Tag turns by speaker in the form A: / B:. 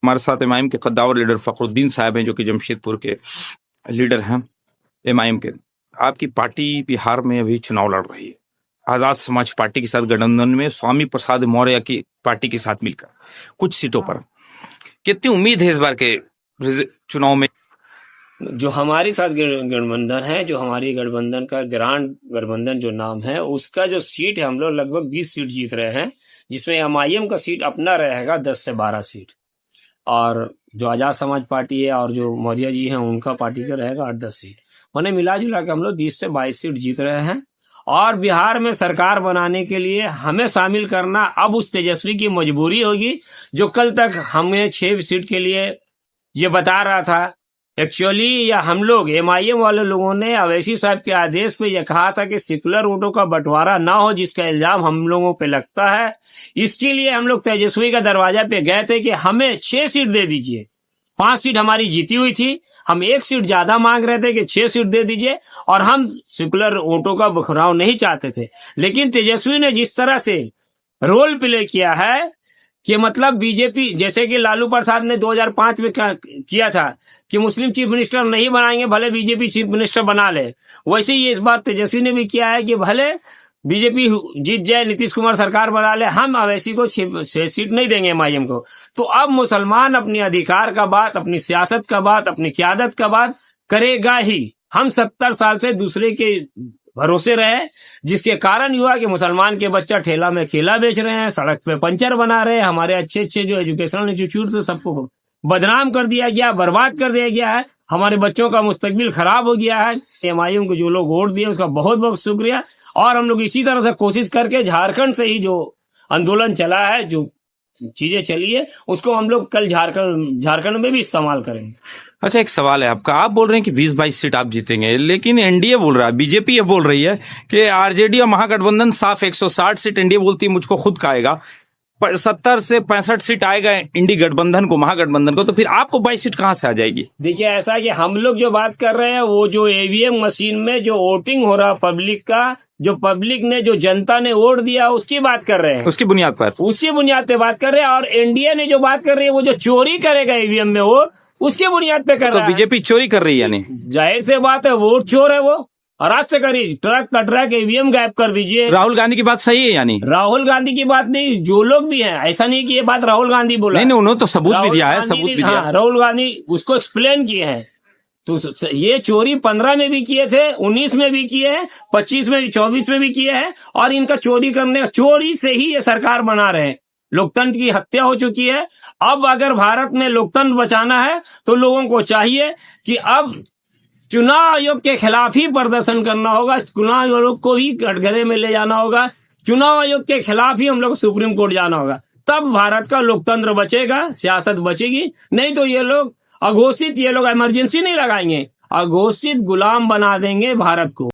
A: हमारे साथ एमआईएम के कद्दावर लीडर फखरुद्दीन साहब हैं, जो कि जमशेदपुर के लीडर हैं एमआईएम के। आपकी पार्टी बिहार में अभी चुनाव लड़ रही है, आजाद समाज पार्टी के साथ गठबंधन में स्वामी प्रसाद मौर्य की पार्टी के साथ मिलकर कुछ सीटों पर। कितनी उम्मीद है इस बार के चुनाव में?
B: जो हमारे साथ गठबंधन है, जो हमारी गठबंधन का ग्रांड गठबंधन जो नाम है, उसका जो सीट है, हम लोग लगभग 20 सीट जीत रहे हैं, जिसमें एमआईएम का सीट अपना रहेगा 10 से 12 सीट, और जो आजाद समाज पार्टी है और जो मौर्य जी हैं उनका पार्टी का रहेगा 8-10 सीट। मैंने मिला जुला के हम लोग 20 से 22 सीट जीत रहे हैं। और बिहार में सरकार बनाने के लिए हमें शामिल करना अब उस तेजस्वी की मजबूरी होगी, जो कल तक हमें 6 सीट के लिए ये बता रहा था। एक्चुअली या हम लोग एमआईएम वाले लोगों ने अवैसी साहब के आदेश पे यह कहा था कि सेकुलर वोटों का बंटवारा ना हो, जिसका इल्जाम हम लोगों पे लगता है। इसके लिए हम लोग तेजस्वी का दरवाजा पे गए थे कि हमें 6 सीट दे दीजिए। 5 सीट हमारी जीती हुई थी, हम 1 सीट ज्यादा मांग रहे थे कि 6 सीट दे दीजिए, और हम सेकुलर वोटों का बखराव नहीं चाहते थे। लेकिन तेजस्वी ने जिस तरह से रोल प्ले किया है कि मतलब बीजेपी, जैसे कि लालू प्रसाद ने 2005 में किया था कि मुस्लिम चीफ मिनिस्टर नहीं बनाएंगे, भले बीजेपी चीफ मिनिस्टर बना ले, वैसे ही इस बार तेजस्वी ने भी किया है कि भले बीजेपी जीत जाए, नीतीश कुमार सरकार बना ले, हम अवैसी को 6 सीट नहीं देंगे एमआईएम को। तो अब मुसलमान अपनी अधिकार का बात, अपनी सियासत का बात, अपनी क़यादत का बात करेगा ही। हम 70 साल से दूसरे के भरोसे रहे, जिसके कारण हुआ कि मुसलमान के बच्चा ठेला में केला बेच रहे हैं, सड़क पे पंचर बना रहे हैं, हमारे अच्छे अच्छे जो एजुकेशनल इंस्टीट्यूट से सबको बदनाम कर दिया गया, बर्बाद कर दिया गया है, हमारे बच्चों का मुस्तकबिल खराब हो गया है। एमआईएम को जो लोग वोट दिए उसका बहुत बहुत शुक्रिया। और हम लोग इसी तरह से कोशिश करके झारखंड से ही जो आंदोलन चला है, जो चीजें चली है, उसको हम लोग कल झारखंड में भी इस्तेमाल करेंगे।
A: अच्छा, एक सवाल है आपका, आप बोल रहे हैं कि 20-22 सीट आप जीतेंगे, लेकिन एनडीए बोल रहा है, बीजेपी ये बोल रही है कि आरजेडी और महागठबंधन साफ 160 सीट एनडीए बोलती है मुझको खुद का आएगा, 70 से 65 सीट आएगा इंडी गठबंधन को, महागठबंधन को, तो फिर आपको 22 सीट कहां से आ जाएगी?
B: देखिए, ऐसा है कि हम लोग जो बात कर रहे हैं, वो जो ईवीएम मशीन में जो वोटिंग हो रहा पब्लिक का, जो पब्लिक ने, जो जनता ने वोट दिया, उसकी बात कर रहे हैं,
A: उसकी बुनियाद पे
B: बात कर रहे हैं। और एनडीए ने जो बात कर रही है, वो जो चोरी करेगा ईवीएम में वोट, उसके बुनियाद पे कर रहा है।
A: तो बीजेपी चोरी कर रही है, यानी
B: जाहिर से बात है, वोट चोर है वो। और आज से करिए, ट्रक का ट्रक ईवीएम गायब कर दीजिए।
A: राहुल गांधी की बात सही है? यानी
B: राहुल गांधी की बात नहीं, जो लोग भी हैं, ऐसा नहीं कि ये बात राहुल गांधी बोला,
A: नहीं, उन्होंने तो सबूत भी दिया है, सबूत भी दिया।
B: हाँ, राहुल गांधी उसको एक्सप्लेन किए हैं। तो ये चोरी 15 में भी किए थे, 19 में भी किए हैं, 25 में भी, 24 में भी किए हैं, और इनका चोरी से ही ये सरकार बना रहे हैं। लोकतंत्र की हत्या हो चुकी है। अब अगर भारत में लोकतंत्र बचाना है तो लोगों को चाहिए कि अब चुनाव आयोग के खिलाफ ही प्रदर्शन करना होगा, चुनाव आयोग को ही कटघरे में ले जाना होगा, चुनाव आयोग के खिलाफ ही हम लोग सुप्रीम कोर्ट जाना होगा, तब भारत का लोकतंत्र बचेगा, सियासत बचेगी। नहीं तो ये लोग अघोषित, ये लोग इमरजेंसी नहीं लगाएंगे, अघोषित गुलाम बना देंगे भारत को।